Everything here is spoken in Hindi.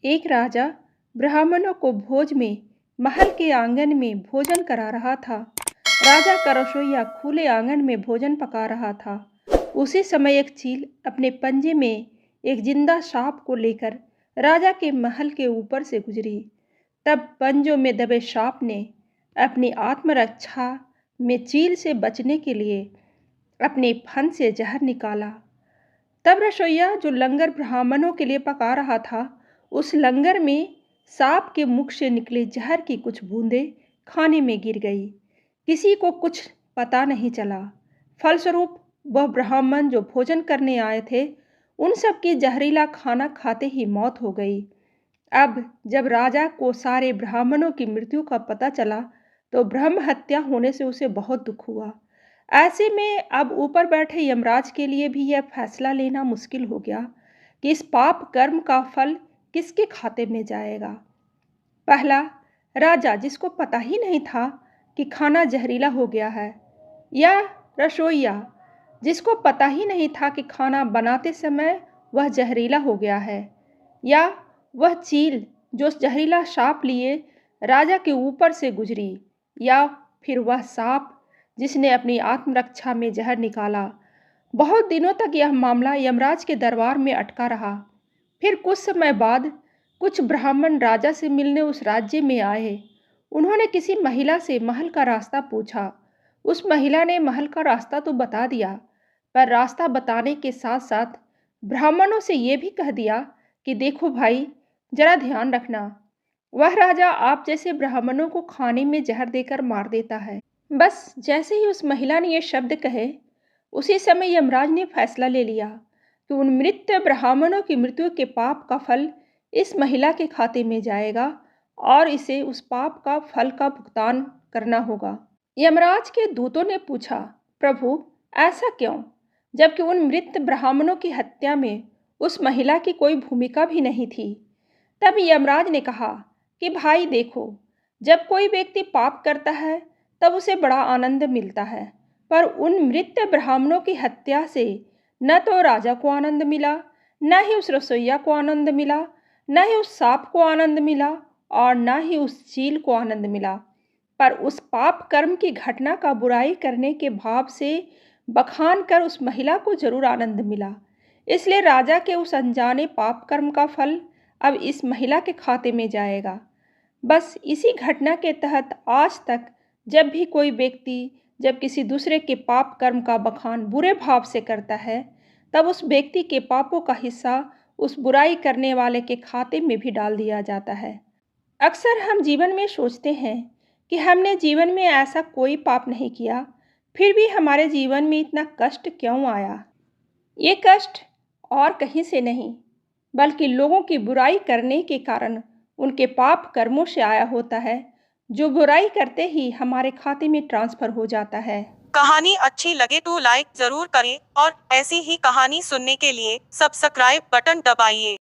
एक राजा ब्राह्मणों को भोज में महल के आंगन में भोजन करा रहा था। राजा का रसोइया खुले आंगन में भोजन पका रहा था। उसी समय एक चील अपने पंजे में एक जिंदा सांप को लेकर राजा के महल के ऊपर से गुजरी। तब पंजों में दबे सांप ने अपनी आत्मरक्षा में चील से बचने के लिए अपने फन से जहर निकाला। तब रसोइया जो लंगर ब्राह्मणों के लिए पका रहा था, उस लंगर में सांप के मुख से निकले जहर की कुछ बूंदें खाने में गिर गई। किसी को कुछ पता नहीं चला। फलस्वरूप वह ब्राह्मण जो भोजन करने आए थे, उन सब की जहरीला खाना खाते ही मौत हो गई। अब जब राजा को सारे ब्राह्मणों की मृत्यु का पता चला, तो ब्रह्म हत्या होने से उसे बहुत दुख हुआ। ऐसे में अब ऊपर बैठे यमराज के लिए भी यह फैसला लेना मुश्किल हो गया कि इस पाप कर्म का फल किसके खाते में जाएगा। पहला, राजा जिसको पता ही नहीं था कि खाना जहरीला हो गया है, या रसोइया जिसको पता ही नहीं था कि खाना बनाते समय वह जहरीला हो गया है, या वह चील जो जहरीला सांप लिए राजा के ऊपर से गुजरी, या फिर वह सांप जिसने अपनी आत्मरक्षा में जहर निकाला। बहुत दिनों तक यह मामला यमराज के दरबार में अटका रहा। फिर कुछ समय बाद कुछ ब्राह्मण राजा से मिलने उस राज्य में आए। उन्होंने किसी महिला से महल का रास्ता पूछा। उस महिला ने महल का रास्ता तो बता दिया, पर रास्ता बताने के साथ साथ ब्राह्मणों से ये भी कह दिया कि देखो भाई, जरा ध्यान रखना, वह राजा आप जैसे ब्राह्मणों को खाने में जहर देकर मार देता है। बस जैसे ही उस महिला ने ये शब्द कहे, उसी समय यमराज ने फैसला ले लिया कि उन मृत ब्राह्मणों की मृत्यु के पाप का फल इस महिला के खाते में जाएगा और इसे उस पाप का फल का भुगतान करना होगा। यमराज के दूतों ने पूछा, प्रभु ऐसा क्यों, जबकि उन मृत ब्राह्मणों की हत्या में उस महिला की कोई भूमिका भी नहीं थी। तब यमराज ने कहा कि भाई देखो, जब कोई व्यक्ति पाप करता है तब उसे बड़ा आनंद मिलता है, पर उन मृत ब्राह्मणों की हत्या से न तो राजा को आनंद मिला, न ही उस रसोइया को आनंद मिला, न ही उस सांप को आनंद मिला और न ही उस चील को आनंद मिला, पर उस पाप कर्म की घटना का बुराई करने के भाव से बखान कर उस महिला को जरूर आनंद मिला। इसलिए राजा के उस अनजाने पाप कर्म का फल अब इस महिला के खाते में जाएगा। बस इसी घटना के तहत आज तक जब भी कोई व्यक्ति जब किसी दूसरे के पाप कर्म का बखान बुरे भाव से करता है, तब उस व्यक्ति के पापों का हिस्सा उस बुराई करने वाले के खाते में भी डाल दिया जाता है। अक्सर हम जीवन में सोचते हैं कि हमने जीवन में ऐसा कोई पाप नहीं किया, फिर भी हमारे जीवन में इतना कष्ट क्यों आया। ये कष्ट और कहीं से नहीं, बल्कि लोगों की बुराई करने के कारण उनके पाप कर्मों से आया होता है, जो बुराई करते ही हमारे खाते में ट्रांसफर हो जाता है। कहानी अच्छी लगे तो लाइक जरूर करें और ऐसी ही कहानी सुनने के लिए सब्सक्राइब बटन दबाइए।